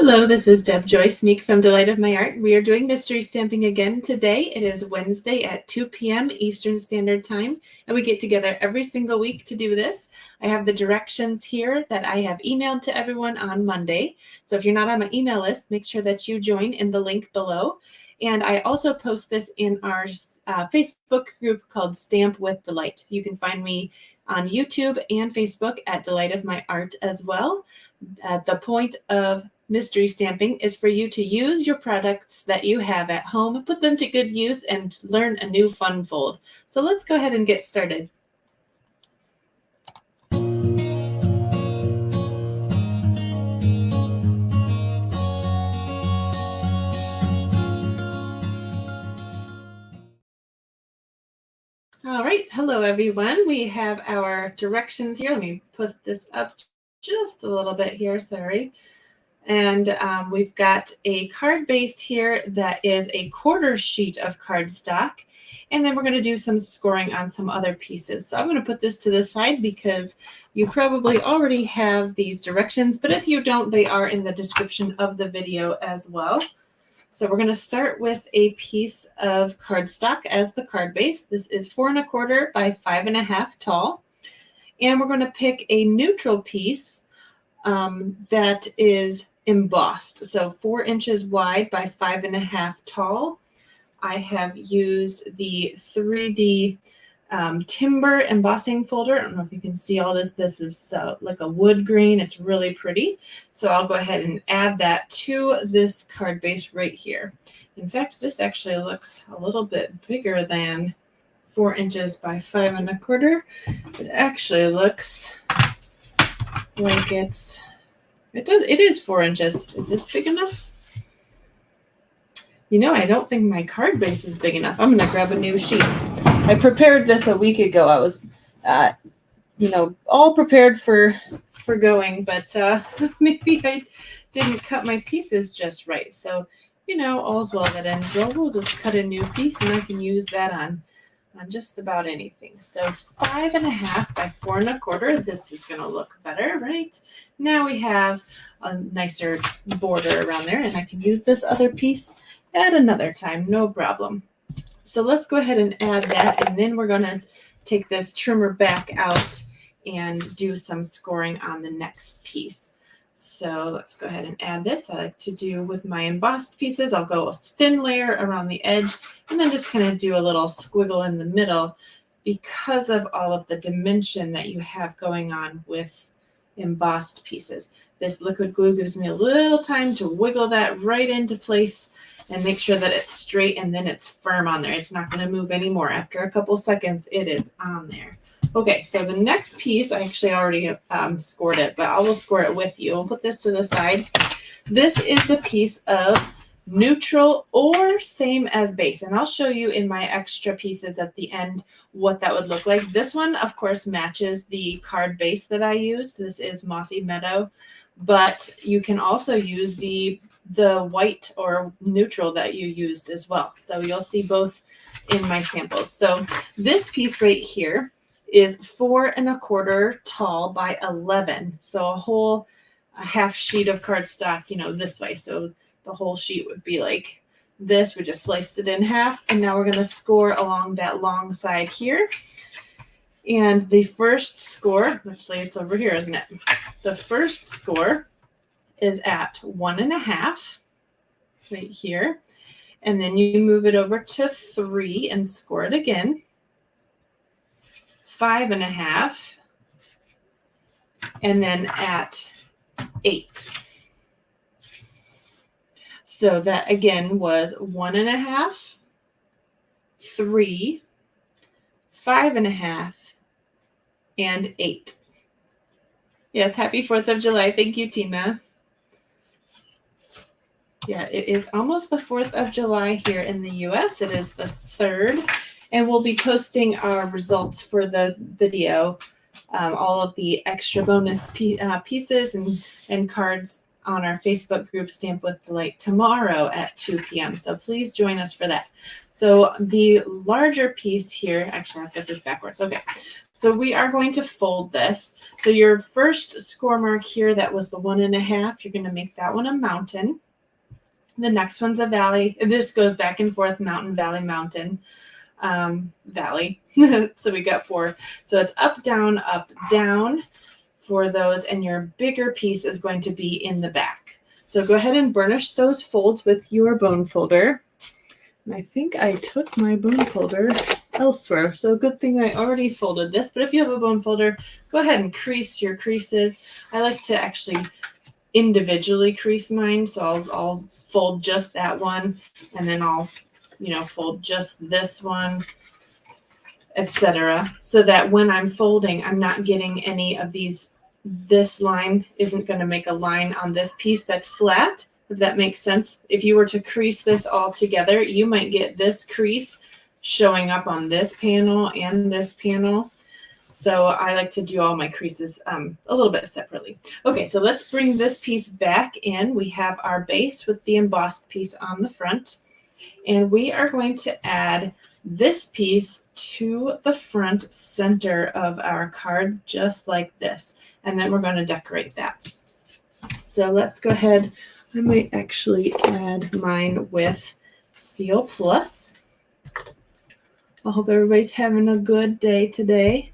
Hello, this is Deb Joyce Meek from Delight of My Art. We are doing mystery stamping again today. It is Wednesday at 2 p.m. Eastern Standard Time, and we get together every single week to do this. I have the directions here that I have emailed to everyone on Monday. So if you're not on my email list, make sure that you join in the link below. And I also post this in our Facebook group called Stamp with Delight. You can find me on YouTube and Facebook at Delight of My Art as well. The point of mystery stamping is for you to use your products that you have at home, put them to good use, and learn a new fun fold. So let's go ahead and get started. All right, hello everyone. We have our directions here. Let me put this up just a little bit here, sorry. And we've got a card base here that is a quarter sheet of cardstock. And then we're going to do some scoring on some other pieces. So I'm going to put this to the side because you probably already have these directions. But if you don't, they are in the description of the video as well. So we're going to start with a piece of cardstock as the card base. This is 4 1/4 by 5 1/2 tall. And we're going to pick a neutral piece that is embossed. So 4 inches wide by 5 1/2 tall. I have used the 3D timber embossing folder. I don't know if you can see all this. This is like a wood grain. It's really pretty. So I'll go ahead and add that to this card base right here. In fact, this actually looks a little bit bigger than 4 inches by 5 1/4. It actually looks like it is 4 inches. Is this big enough? You know, I don't think my card base is big enough. I'm going to grab a new sheet. I prepared this a week ago. I was, all prepared for going, but maybe I didn't cut my pieces just right. So, all's well that ends well. We'll just cut a new piece and I can use that on just about anything. So 5 1/2 by 4 1/4. This is going to look better, right? Now we have a nicer border around there, and I can use this other piece at another time, no problem. So let's go ahead and add that, and then we're going to take this trimmer back out and do some scoring on the next piece. So let's go ahead and add this. I like to do with my embossed pieces, I'll go a thin layer around the edge and then just kind of do a little squiggle in the middle because of all of the dimension that you have going on with embossed pieces. This liquid glue gives me a little time to wiggle that right into place and make sure that it's straight and then it's firm on there. It's not going to move anymore. After a couple seconds, it is on there. Okay, so the next piece, I actually already scored it, but I will score it with you. I'll put this to the side. This is the piece of neutral or same as base, and I'll show you in my extra pieces at the end what that would look like. This one, of course, matches the card base that I used. This is Mossy Meadow, but you can also use the white or neutral that you used as well. So you'll see both in my samples. So this piece right here is 4 1/4 tall by 11. So a half sheet of cardstock, this way. So the whole sheet would be like this. We just sliced it in half. And now we're going to score along that long side here. And the first score, actually it's over here, isn't it? The first score is at 1 1/2 right here. And then you move it over to 3 and score it again. 5 1/2, and then at 8. So that again was 1 1/2, 3, 5 1/2, and 8. Yes, happy 4th of July. Thank you, Tina. Yeah, it is almost the 4th of July here in the US. It is the 3rd. And we'll be posting our results for the video, all of the extra bonus pieces and cards on our Facebook group, Stamp with Delight, tomorrow at 2 p.m. So please join us for that. So the larger piece here, actually I've got this backwards. Okay. So we are going to fold this. So your first score mark here, that was the 1.5, you're going to make that one a mountain. The next one's a valley. This goes back and forth, mountain, valley, mountain, valley. So we got 4. So it's up, down for those, and your bigger piece is going to be in the back. So go ahead and burnish those folds with your bone folder. And I think I took my bone folder elsewhere. So good thing I already folded this, but if you have a bone folder, go ahead and crease your creases. I like to actually individually crease mine. So I'll fold just that one, and then I'll, fold just this one, etc. So that when I'm folding, I'm not getting any of these. This line isn't going to make a line on this piece that's flat, if that makes sense. If you were to crease this all together, you might get this crease showing up on this panel and this panel. So I like to do all my creases a little bit separately. Okay, so let's bring this piece back in. We have our base with the embossed piece on the front, and we are going to add this piece to the front center of our card, just like this. And then we're going to decorate that. So let's go ahead. I might actually add mine with Seal Plus. I hope everybody's having a good day today.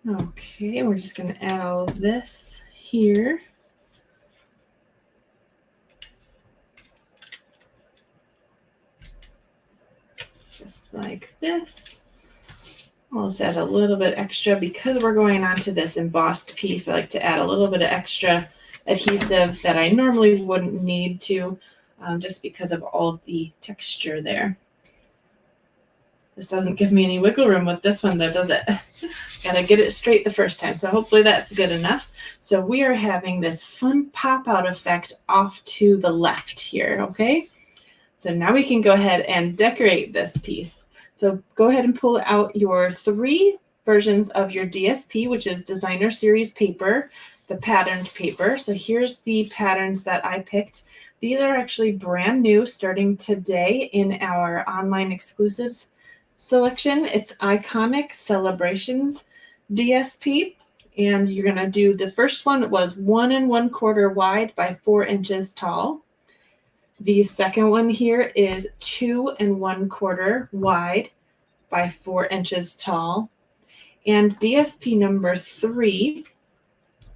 Okay, we're just going to add all of this here. Just like this. I'll just add a little bit extra because we're going on to this embossed piece. I like to add a little bit of extra adhesive that I normally wouldn't need to, just because of all of the texture there. This doesn't give me any wiggle room with this one though, does it? Gotta get it straight the first time. So hopefully that's good enough. So we are having this fun pop out effect off to the left here, okay? So now we can go ahead and decorate this piece. So go ahead and pull out your 3 versions of your DSP, which is Designer Series paper, the patterned paper. So here's the patterns that I picked. These are actually brand new, starting today in our online exclusives selection. It's Iconic Celebrations DSP. And you're going to do, the first one was 1 1/4 wide by 4 inches tall. The second one here is 2 1/4 wide by 4 inches tall. And DSP number 3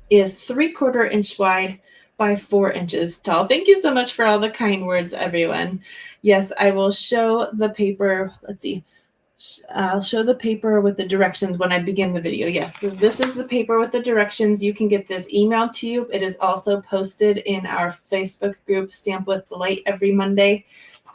is 3/4 inch wide by 4 inches tall. Thank you so much for all the kind words, everyone. Yes, I will show the paper. Let's see. I'll show the paper with the directions when I begin the video. Yes, so this is the paper with the directions. You can get this emailed to you. It is also posted in our Facebook group, Stamp with Delight, every Monday.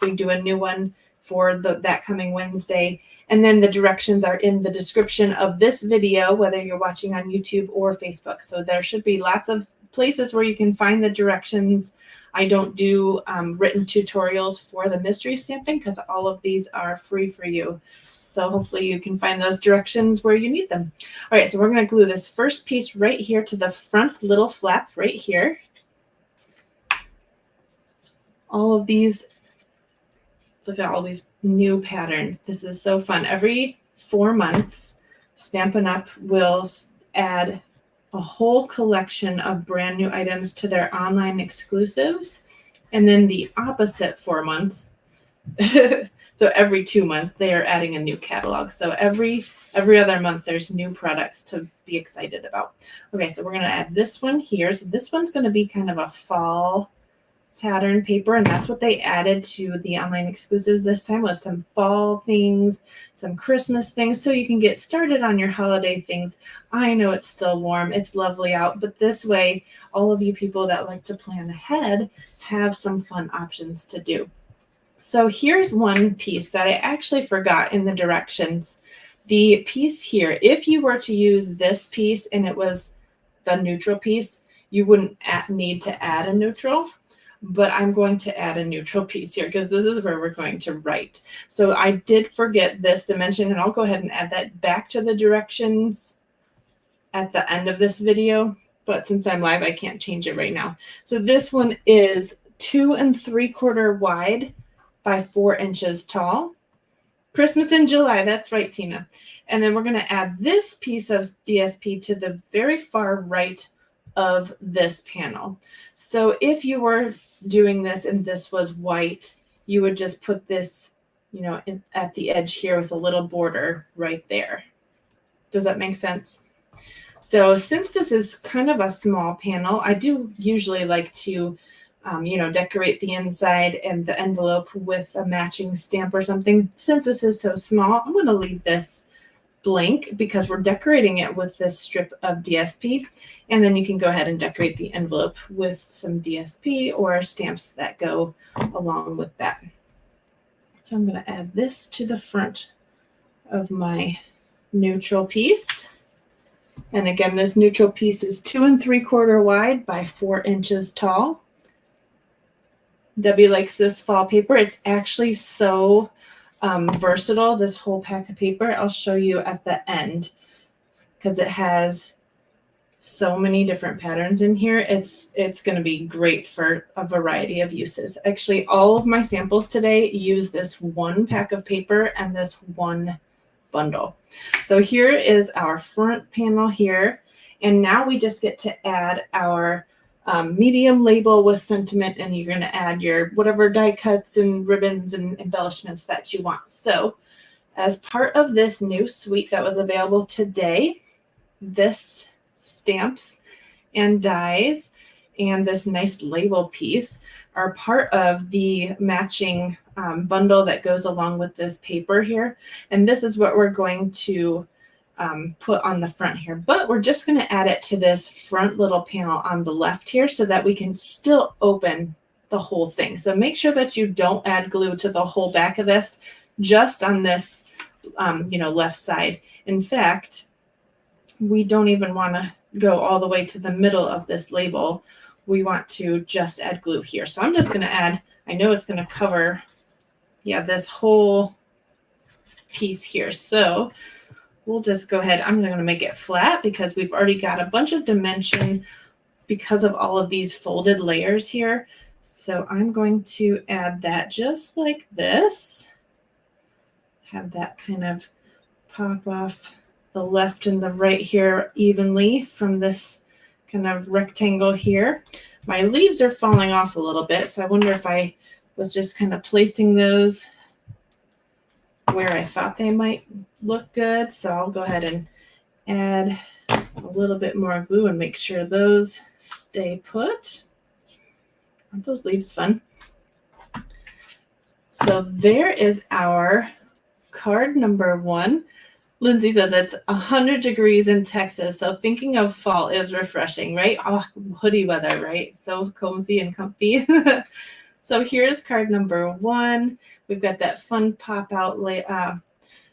We do a new one for that coming Wednesday. And then the directions are in the description of this video, whether you're watching on YouTube or Facebook. So there should be lots of places where you can find the directions. I don't do written tutorials for the mystery stamping because all of these are free for you. So hopefully you can find those directions where you need them. All right, so we're going to glue this first piece right here to the front little flap right here. All of these, look at all these new patterns. This is so fun. Every 4 months, Stampin' Up! Will add a whole collection of brand new items to their online exclusives. And then the opposite 4 months, so every 2 months, they are adding a new catalog. So every other month, there's new products to be excited about. Okay, so we're going to add this one here. So this one's going to be kind of a fall pattern paper, and that's what they added to the online exclusives this time, was some fall things, some Christmas things, so you can get started on your holiday things. I know it's still warm, it's lovely out, but this way all of you people that like to plan ahead have some fun options to do. So here's one piece that I actually forgot in the directions. The piece here, if you were to use this piece and it was the neutral piece, you wouldn't need to add a neutral. But I'm going to add a neutral piece here because this is where we're going to write. So I did forget this dimension, and I'll go ahead and add that back to the directions at the end of this video. But since I'm live, I can't change it right now. So this one is 2 3/4 wide by 4 inches tall. Christmas in July, that's right, Tina. And then we're going to add this piece of DSP to the very far right of this panel. So if you were doing this and this was white, you would just put this, you know, at the edge here with a little border right there. Does that make sense? So since this is kind of a small panel, I do usually like to you know, decorate the inside and the envelope with a matching stamp or something. Since this is so small, I'm going to leave this blank because we're decorating it with this strip of DSP. And then you can go ahead and decorate the envelope with some DSP or stamps that go along with that. So I'm going to add this to the front of my neutral piece. And again, this neutral piece is 2 3/4 wide by 4 inches tall. Debbie likes this fall paper. It's actually so versatile, this whole pack of paper. I'll show you at the end because it has so many different patterns in here. It's going to be great for a variety of uses. Actually, all of my samples today use this one pack of paper and this one bundle. So here is our front panel here. And now we just get to add our medium label with sentiment, and you're going to add your whatever die cuts and ribbons and embellishments that you want. So as part of this new suite that was available today, this stamps and dies and this nice label piece are part of the matching bundle that goes along with this paper here. And this is what we're going to put on the front here, but we're just going to add it to this front little panel on the left here so that we can still open the whole thing. So make sure that you don't add glue to the whole back of this, just on this, you know, left side. In fact, we don't even want to go all the way to the middle of this label. We want to just add glue here. So I'm just going to add, I know it's going to cover, yeah, this whole piece here. So we'll just go ahead. I'm going to make it flat because we've already got a bunch of dimension because of all of these folded layers here. So I'm going to add that just like this. Have that kind of pop off the left and the right here evenly from this kind of rectangle here. My leaves are falling off a little bit, so I wonder if I was just kind of placing those where I thought they might look good. So I'll go ahead and add a little bit more glue and make sure those stay put. Aren't those leaves fun? So there is our card number 1. Lindsay says it's 100 degrees in Texas, so thinking of fall is refreshing, right? Oh, hoodie weather, right? So cozy and comfy. So here's card number 1. We've got that fun pop out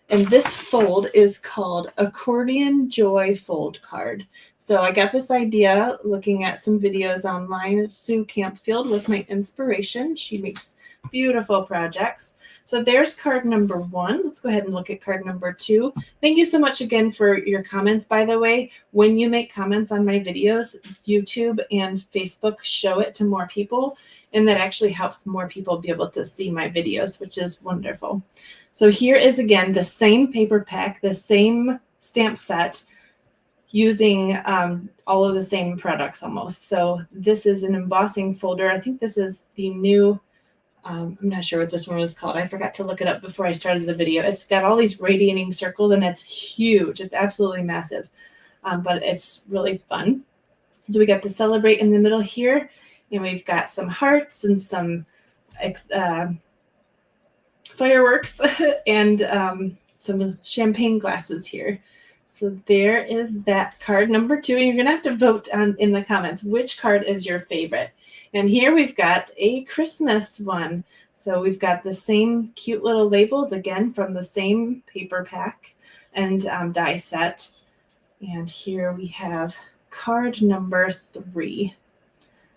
and this fold is called Accordion Joy Fold Card. So I got this idea looking at some videos online. Sue Campfield was my inspiration. She makes beautiful projects. So there's card number 1. Let's go ahead and look at card number 2. Thank you so much again for your comments, by the way. When you make comments on my videos, YouTube and Facebook show it to more people, and that actually helps more people be able to see my videos, which is wonderful. So here is, again, the same paper pack, the same stamp set, using all of the same products almost. So this is an embossing folder. I think this is the new, I'm not sure what this one was called. I forgot to look it up before I started the video. It's got all these radiating circles and it's huge. It's absolutely massive, but it's really fun. So we got the celebrate in the middle here, and we've got some hearts and some fireworks and some champagne glasses here. So there is that card number 2. And you're going to have to vote in the comments which card is your favorite. And here we've got a Christmas one. So we've got the same cute little labels, again, from the same paper pack and die set. And here we have card number 3.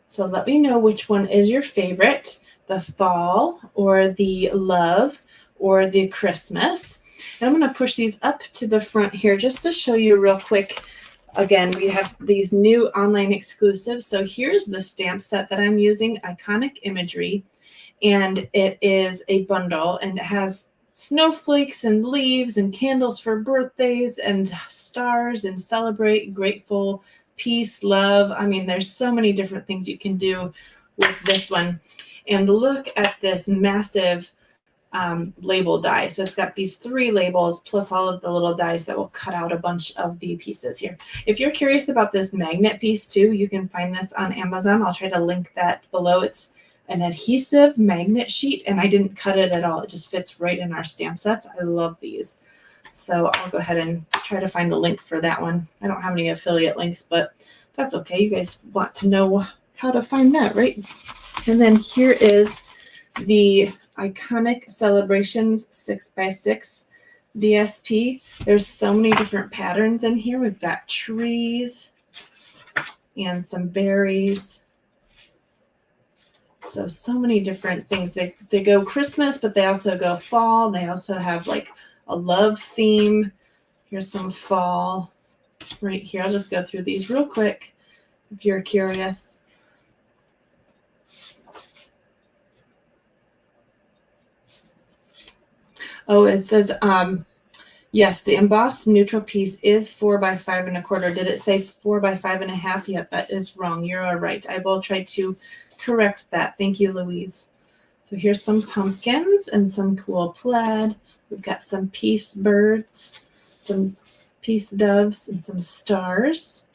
So let me know which one is your favorite, the fall or the love or the Christmas. And I'm going to push these up to the front here just to show you real quick. Again, we have these new online exclusives. So here's the stamp set that I'm using, Iconic Imagery. and it is a bundle, and it has snowflakes and leaves and candles for birthdays and stars and celebrate, grateful, peace, love. I mean, there's so many different things you can do with this one. And look at this massive label die. So it's got these 3 labels plus all of the little dies that will cut out a bunch of the pieces here. If you're curious about this magnet piece too, you can find this on Amazon. I'll try to link that below. It's an adhesive magnet sheet, and I didn't cut it at all. It just fits right in our stamp sets. I love these. So I'll go ahead and try to find the link for that one. I don't have any affiliate links, but that's okay. You guys want to know how to find that, right? And then here is the Iconic Celebrations 6x6 DSP. There's so many different patterns in here. We've got trees and some berries. So many different things. They go Christmas, but they also go fall. They also have like a love theme. Here's some fall right here. I'll just go through these real quick if you're curious. Oh, it says, yes, the embossed neutral piece is 4 by 5 1/4. Did it say 4 by 5 1/2? Yeah, that is wrong. You're all right. I will try to correct that. Thank you, Louise. So here's some pumpkins and some cool plaid. We've got some peace birds, some peace doves, and some stars.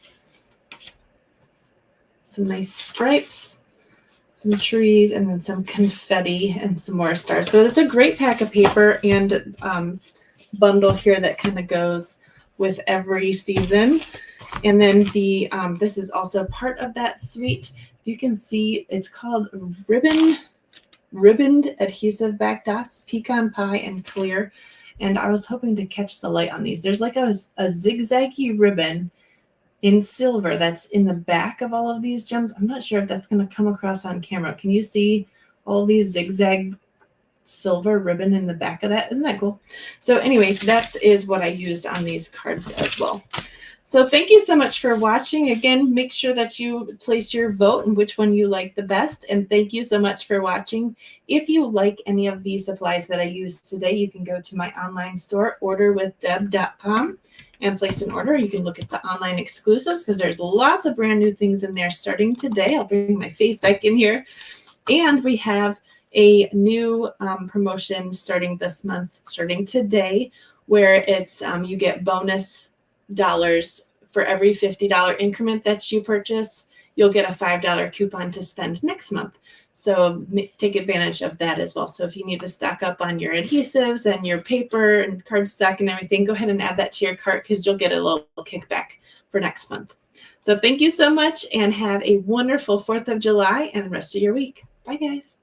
Some nice stripes, some trees, and then some confetti and some more stars. So it's a great pack of paper and bundle here that kind of goes with every season. And then the this is also part of that suite. You can see it's called ribboned adhesive back dots, pecan pie, and clear. And I was hoping to catch the light on these. There's like a zigzaggy ribbon in silver that's in the back of all of these gems. I'm not sure if that's going to come across on camera. Can you see all these zigzag silver ribbon in the back of that? Isn't that cool? So anyways, that is what I used on these cards as well. So thank you so much for watching. Again, make sure that you place your vote and which one you like the best. And thank you so much for watching. If you like any of these supplies that I used today, you can go to my online store, orderwithdeb.com, and place an order. You can look at the online exclusives because there's lots of brand new things in there starting today. I'll bring my face back in here. And we have a new promotion starting this month, starting today, where it's you get bonus dollars for every $50 increment that you purchase. You'll get a $5 coupon to spend next month. So take advantage of that as well. So if you need to stock up on your adhesives and your paper and cardstock and everything, go ahead and add that to your cart because you'll get a little kickback for next month. So thank you so much and have a wonderful 4th of July and the rest of your week. Bye, guys.